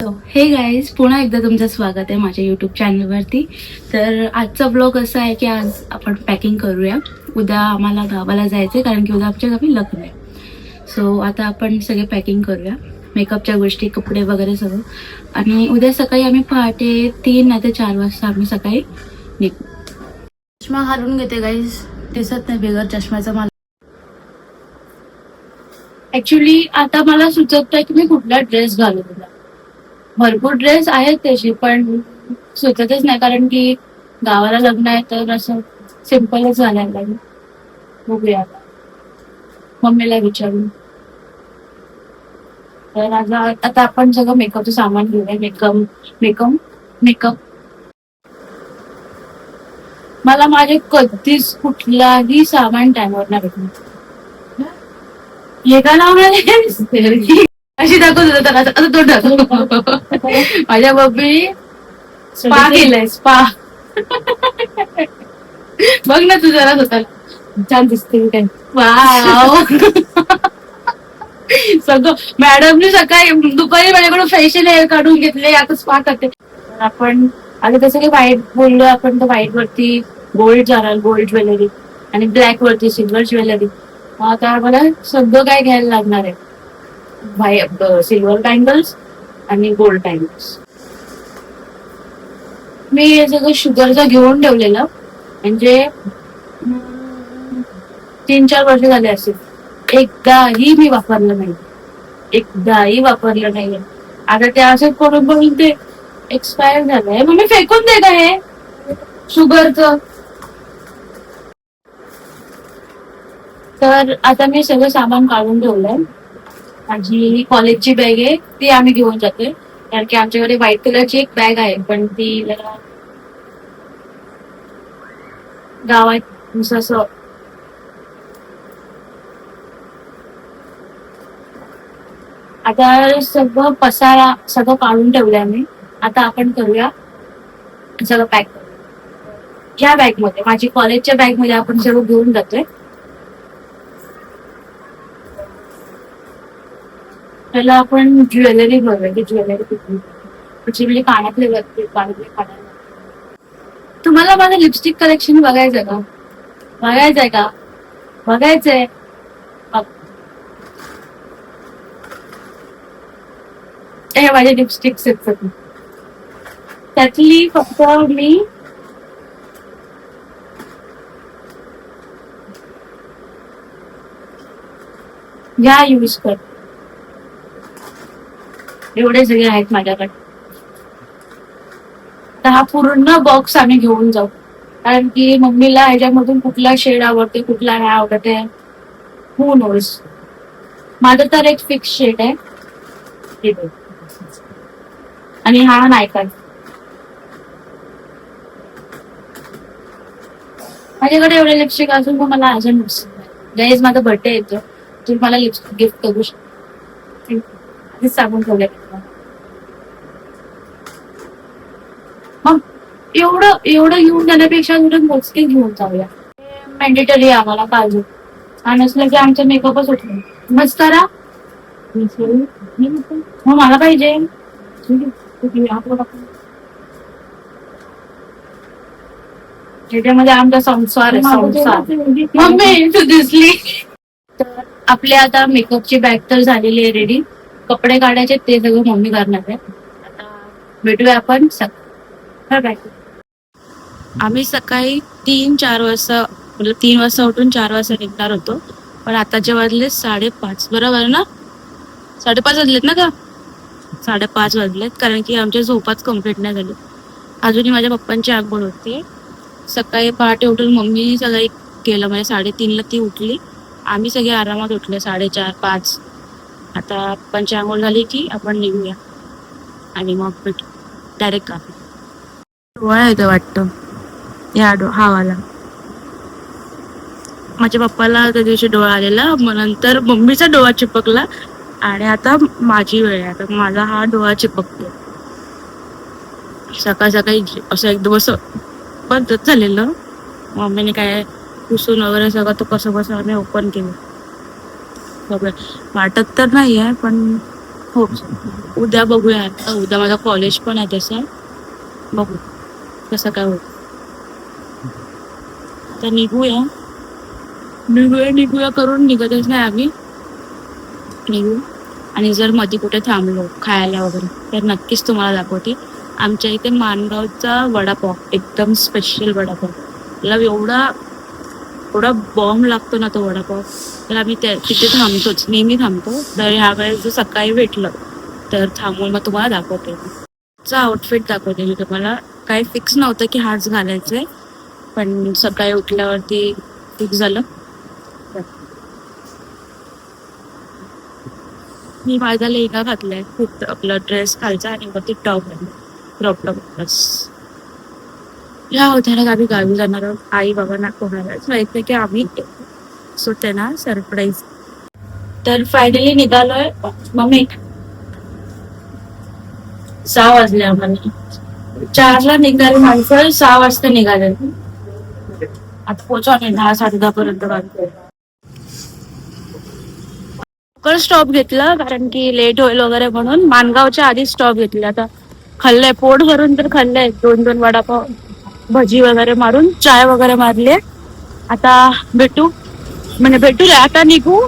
So हे guys, पुन्हा एकदा तुमचं स्वागत आहे माझ्या यूट्यूब चॅनलवरती. तर आजचा ब्लॉग असा आहे की आज आपण पॅकिंग करूया. उद्या आम्हाला गावाला जायचं आहे कारण की उद्या आमच्या गावी लग्न आहे. सो आता आपण सगळे पॅकिंग करूया, मेकअपच्या गोष्टी, कपडे वगैरे सगळं. आणि उद्या सकाळी आम्ही पहाटे 3 नाही तर 4 वाजता आम्ही सकाळी निघू. चष्मा घालून घेते गाईज, दिसत नाही बिगर चष्म्याचा मला. ऍक्च्युली आता मला सुचत नाही की मी कुठला ड्रेस घालू. तुला भरपूर ड्रेस आहेत त्याची, पण सुचतच नाही कारण की गावाला लग्न आहे तर असं सिम्पलच घालायला लागेल. बघूया आता, मम्मीला विचारून. तर आता आपण सगळं मेकअपचं सामान घेऊया. मेकअप मेकअप मेकअप मला माझे कधीच कुठलाही सामान टाइमवर नाही भेटणार. हे का लावणार अशी दाखवत होता त्याला, आता तो दाखव. माझ्या मम्मी स्पा केलाय, स्पा. बघ ना तू जरा स्वतःला, छान दिसते काय. वाव. सगळं मॅडमने सकाळी दुपारी माझ्याकडून फॅशन हेअर काढून घेतले, आता स्पा करते. आपण आता तसं काही व्हाईट बोललो आपण, तर व्हाईट वरती गोल्ड जाणार, गोल्ड ज्वेलरी, आणि ब्लॅक वरती सिल्वर ज्वेलरी. आता आम्हाला सगळं काय घ्यायला लागणार आहे. सिल्वर बँगल्स आणि गोल्ड बँगल्स. मी हे सगळं शुगरचं घेऊन ठेवलेलं, म्हणजे 3-4 वर्ष झाले असेल. एकदाही मी वापरलं नाही, एकदाही वापरलं नाही. आता ते असं करून ते एक्सपायर झालंय. मग मी फेकून दे का हे शुगरचं. तर आता मी सगळं सामान काढून ठेवलंय. माझी कॉलेजची बॅग आहे, ती आम्ही घेऊन जातोय कारण की आमच्याकडे व्हाईट कलरची एक बॅग आहे, पण ती जरा गावात असं आता सगळं पसारा सगळं काढून ठेवलंय मी. आता आपण करूया सगळं पॅक. ह्या बॅग मध्ये, माझी कॉलेजच्या बॅग मध्ये आपण सगळं घेऊन जातोय. त्याला आपण ज्वेलरी बघूया की ज्वेलरी कुठली, म्हणजे कानातले काढायला. तुम्हाला माझं लिपस्टिक कलेक्शन बघायचंय का? बघायचंय का? बघायचंय. हे माझे लिपस्टिक्स आहेत, त्यातली फक्त मी ह्या यूज कर. एवढे सगळे आहेत माझ्याकडे. तर हा पूर्ण बॉक्स आम्ही घेऊन जाऊ, कारण की मम्मीला ह्याच्यामधून कुठला शेड आवडते, कुठला नाही आवडते, हू नोज. माझं तर एक फिक्स शेड आहे, आणि हा नायका. माझ्याकडे एवढे लिपस्टिक असून मग मला अजून गाईज माझा बर्थडे येतो, तुम्ही मला लिपस्टिक गिफ्ट करू शकता. सांगून ठेवले. मग एवढं घेऊन जाण्यापेक्षा मोजके घेऊन जाऊया. मॅन्डेटरी आहे आम्हाला काजू, आणि नसलं की आमचा मेकअपच होत नाही. मस्कारा मग मला पाहिजे. त्याच्यामध्ये आमचा संसार आहे, संसार. मम्मी तू दिसली. तर आपले आता मेकअपची बॅग तर झालेली आहे रेडी. कपडे काढायचे ते सगळं मम्मी करणार आहे. आता भेटूया आपण सकाळी. आम्ही सकाळी 3-4 वाजता, म्हणजे 3 वाजता उठून 4 वाजता निघणार होतो, पण आताचे वाजले 5:30. बरोबर ना? 5:30 वाजलेत ना का? 5:30 वाजलेत, कारण की आमच्या झोपाच कम्प्लीट नाही झाली अजूनही. माझ्या पप्पांची आगमन होती. सकाळी पहाटे उठून मम्मी सगळी केलं, म्हणजे 3:30ला ती उठली. आम्ही सगळे आरामात उठले 4:30-5. आता पप्पांची आंघोळ झाली की आपण निघूया, आणि मग भेटू डायरेक्ट का. डोळा येतो वाटतं या हा वाला. माझ्या पप्पाला त्या दिवशी डोळा आलेला, मग नंतर मम्मीचा डोळा चिपकला, आणि आता माझी वेळ आहे. आता माझा हा डोळा चिपकतो. सकाळी असं एकदम असं पद्धत झालेलं. मम्मीने काय पुसून वगैरे सगळं तो कसं आम्ही ओपन केलं. सगळं वाटत तर नाही आहे, पण हो, उद्या बघूया. आता उद्या माझा कॉलेज पण आहे तसं, बघू कसं काय होत. तर निघूया निघूया निघूया करून निघतच नाही आम्ही. निघू. आणि जर मध्ये कुठे थांबलो खायला वगैरे तर नक्कीच तुम्हाला दाखवते. आमच्या इथे माणगावचा वडापाव एकदम स्पेशल वडापाव, त्याला एवढा एवढा बॉम्ब लागतो ना तो वडापाव. तर आम्ही तिथे थांबतोच, नेहमी थांबतो. तर ह्या वेळेस जर सकाळी भेटलं तर थांबून मग तुम्हाला दाखवते. चा आउटफिट दाखवते मी तुम्हाला. काही फिक्स नव्हतं की हाच घालायचंय, पण सकाळी उठल्यावरती फिक्स झालं. मी माझा लेहंगा घातलाय, खूप आपला ड्रेस खालचा आणि वरती टॉप आहे, क्रॉप टॉप बस. या होत्या आम्ही गावी जाणार आहोत. आई बाबांना कोणालाच माहित नाही की आम्ही, सो त्यांना सरप्राईज. तर फायनली निघालोय मम्मी. 6 वाजले आम्हाला. 4ला निघणारी माणसं 6 वाजता निघाले. आता पोहोचू आम्ही 10-10:30 पर्यंत. लवकर स्टॉप घेतला कारण की लेट होईल वगैरे म्हणून. माणगावच्या आधी स्टॉप घेतला. आता खाल्लंय, पोट भरून तर खाल्लंय. 2-2 वडापाव, भजी वगैरे मारून, चाय वगैरे मारले. आता भेटू, म्हणजे भेटू आता निघू,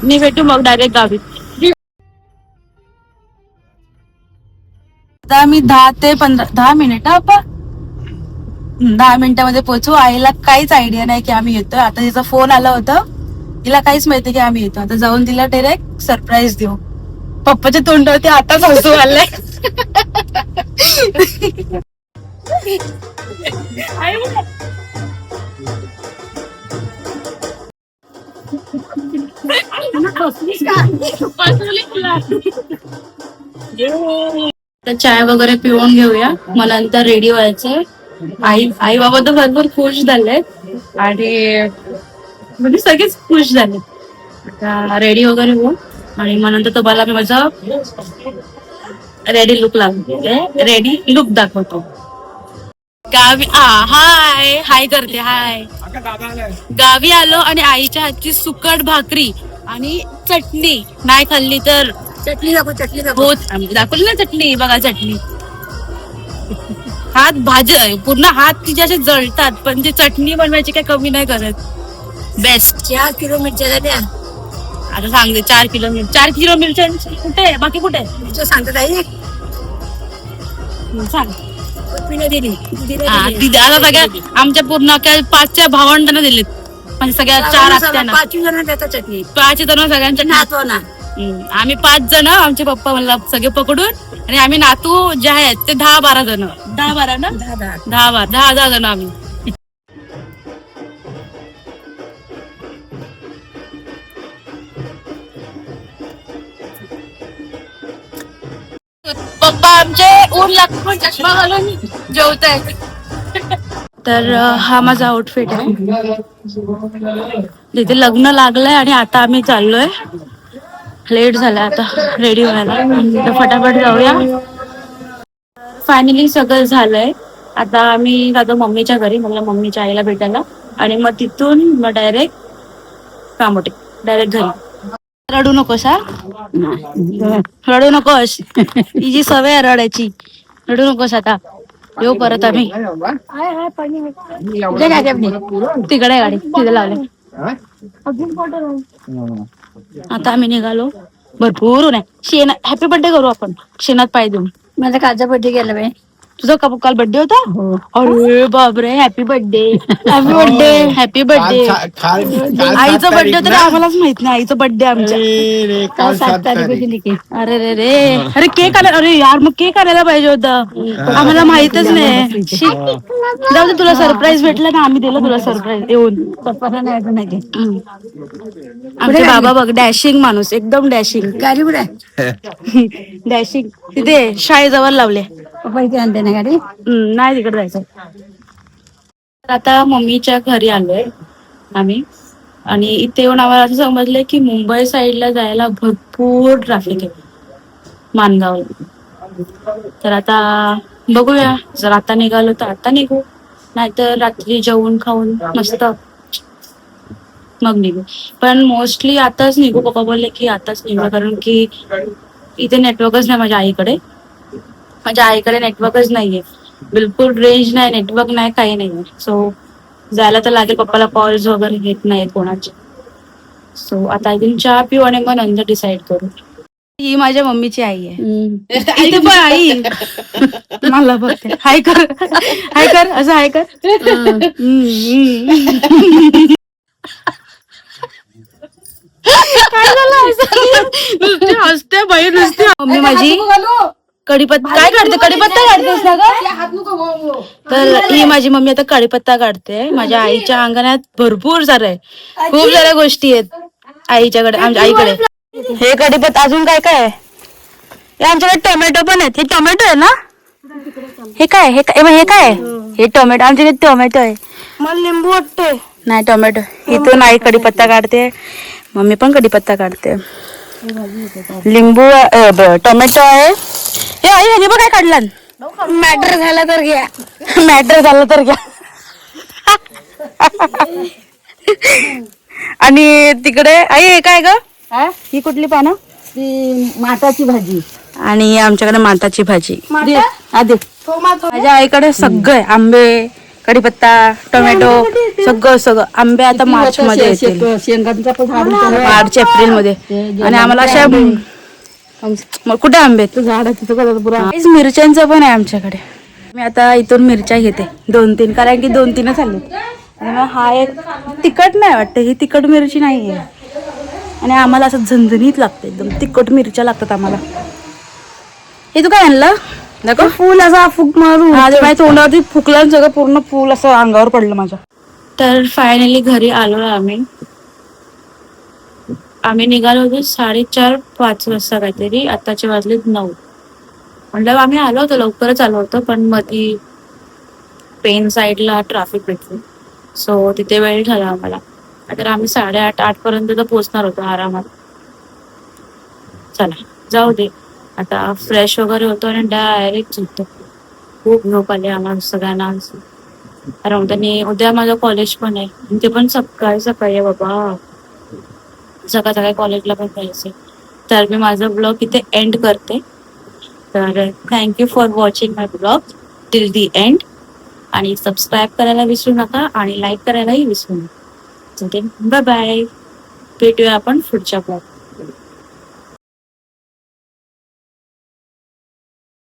भेटू मग डायरेक्ट गावी. आता आम्ही 10 मिनिट आपण 10 मिनिटामध्ये पोहोचू. आईला काहीच आयडिया नाही की आम्ही येतोय. आता तिचा फोन आला होता, तिला काहीच माहिती की आम्ही येतो. आता जाऊन तिला डायरेक्ट सरप्राईज देऊ. पप्पाच्या तोंडावरती आताच हसू आलंय. तर चाय वगैरे पिऊन घेऊया, मला नंतर रेडी व्हायचंय. आई बाबा तर भरपूर खुश झालेत आणि म्हणजे सगळेच खुश झाले. आता रेडी वगैरे होऊन आणि मग नंतर तुम्हाला मी माझा रेडी लुक दाखवतो. गावी हाय करते. हाय, गावी आलो आणि आईच्या हातची सुकट भाकरी आणि चटणी नाही खाल्ली तर चटणी दाखवली ना. चटणी बघा, चटणी. हात पूर्ण हात तिचे असे जळतात, पण ते चटणी बनवायची काय कमी नाही करत. बेस्ट. 4 किलो मिरच्या द्या. आता सांगते 4 किलो मिरच्या कुठे, बाकी कुठे सांगतात आई. सांग. आता सगळ्या आमच्या पूर्ण 5च्या भावंडांना दिलेत, म्हणजे सगळ्या 4 आत्यांना. 5 जण देतात चटणी. 5 जण सगळ्यांच्या नातू ना. आम्ही 5 जण, आमचे पप्पा मला सगळे पकडून, आणि आम्ही नातू जे आहेत ते 10-12 जण. 10-12 ना, 10 जण आम्ही. पप्पा आमचे ऊन लागून चष्मा घालून जेवतायत. तर हा माझा आउटफिट आहे. तिथे लग्न लागलंय आणि आता आम्ही चाललोय. लेट झाला आता रेडी व्हायला, तर फटाफट जाऊया. फायनली सगळं झालंय. आता आम्ही जातो मम्मीच्या घरी, मला मम्मीच्या आईला भेटायला, आणि मग तिथून मग डायरेक्ट कामोटे, डायरेक्ट घरी. रडू नकोस हा, रडू नकोस. हिची सवय रडायची, रडू नकोस. आता येऊ परत आम्ही. तिकडे गाडी तिथे लावले. आता आम्ही निघालो. भरपूर नाही शेण. हॅपी बर्थडे करू आपण शेणात पाय देऊन. माझा कालचा बर्थडे गेला बाई. तुझा काल बर्थडे होता. अरे बापरे, happy birthday. Happy birthday. Happy birthday. आईचा बर्थडे तर आम्हालाच माहित नाही. आईचा बर्थडे आमच्या 7 तारखेला. अरे रे रे, अरे केक आला. अरे यार, मग केक आणायला पाहिजे होतं, आम्हाला माहितच नाही. जाऊ दे, तुला सरप्राईज भेटलं ना, आम्ही दिलं तुला सरप्राईज येऊन. पप्पाला नाही. आमचे बाबा बघ, डॅशिंग माणूस, एकदम डॅशिंग. गाडी कुठे डॅशिंग? तिथे शाळेजवळ लावले. पप्पा इथे आणते ना गाडी. नाही, तिकडे जायचं. आता मम्मीच्या घरी आलोय आम्ही, आणि इथे येऊन आम्हाला असं समजलंय की मुंबई साईडला जायला भरपूर ट्रॅफिक आहे माणगावला. तर आता बघूया, जर आता निघालो तर आता निघू, नाहीतर रात्री जेवून खाऊन मस्त मग निघू. पण मोस्टली आताच निघू. पप्पा बोलले की आताच निघू, कारण की इथे नेटवर्कच नाही माझ्या आईकडे नेटवर्कच नाहीये, बिलकुल रेंज नाही, नेटवर्क नाही, काही नाही. सो जायला तर लागेल, पप्पाला कॉल्स वगैरे घेत नाहीत कोणाचे. सो आता इथून चहा पिऊ आणि मग नंतर डिसाईड करू. ही माझ्या मम्मीची आई आहे. इथे पण आई मला बघते, हाय कर हाय कर असं हाय कर. काय झालं नुसती हसते बाई, नुसती. मम्मी माझी कढीपत्ता काय काढते, कढीपत्ता काढतेस ना ग? तर ही माझी मम्मी आता कढीपत्ता काढते. माझ्या आईच्या अंगणात भरपूर सारं आहे, खूप साऱ्या गोष्टी आहेत आईच्याकडे, आमच्या आईकडे. हे कढीपत्ता, अजून काय काय आहे? हे आमच्याकडे टोमॅटो पण आहेत. हे टोमॅटो आहे ना? हे काय, हे काय आहे? हे टोमॅटो, आमच्याकडे टोमॅटो आहे. मला लिंबू वाटते, नाही टोमॅटो. इथून आई कढीपत्ता काढते, मम्मी पण कढीपत्ता काढते. लिंबू टोमॅटो आहे. हे आई ह्याने बघ काय काढलं. मॅटर झाला तर घ्या, मॅटर झालं तर घ्या. आणि तिकडे आई हे काय ग, ही कुठली पानं? माटाची भाजी आणि आमच्याकडे माटाची भाजी. माझ्या आईकडे सगळं आहे, आंबे, कढीपत्ता, टोमॅटो, सगळं सगळं. आंबे आता मार्च मध्ये येतील, शेंगांचा पण झाड मार्च एप्रिल मध्ये. आणि आम्हाला अशा कुठे आंबे, मिरच्यांचं पण आहे आमच्याकडे. मी आता इथून मिरच्या घेते 2-3, कारण की 2-3च आले. आणि हा एक तिखट नाही वाटतं, ही तिखट मिरची नाही आहे. आणि आम्हाला असं झणझणीत लागतं, एकदम तिखट मिरच्या लागतात आम्हाला. हे तू काय आणलं? नको फुल असा फुक मारून माझ्या तोंडावरती फुकलं, सगळं पूर्ण फुल असं अंगावर पडलं माझ्या. तर फायनली घरी आलो आम्ही निघालो होतो 4:30-5 वाजता काहीतरी, आताचे वाजले 9. म्हटलं आम्ही आलो होतो, लवकरच आलो होतो, पण मध्ये पेन साईडला ट्रॅफिक भेटली, सो तिथे वेळ झाला आम्हाला. तर आम्ही 8:30 पर्यंत तर पोहोचणार होतो आरामात. चला जाऊ दे, आता फ्रेश वगैरे होतो आणि डायरेक्ट झोपतो. खूप झोप आली आम्हाला सगळ्यांना. कारण उद्या माझं कॉलेज पण आहे, ते पण सकाळी आहे बाबा, सकाळी कॉलेजला पण जायचंय. तर मी माझा ब्लॉग इथे एंड करते. तर thank you for watching my blog till the end. आणि सबस्क्राईब करायला विसरू नका आणि लाईक करायलाही विसरू नका. बाय बाय, भेटूया आपण पुढच्या ब्लॉग.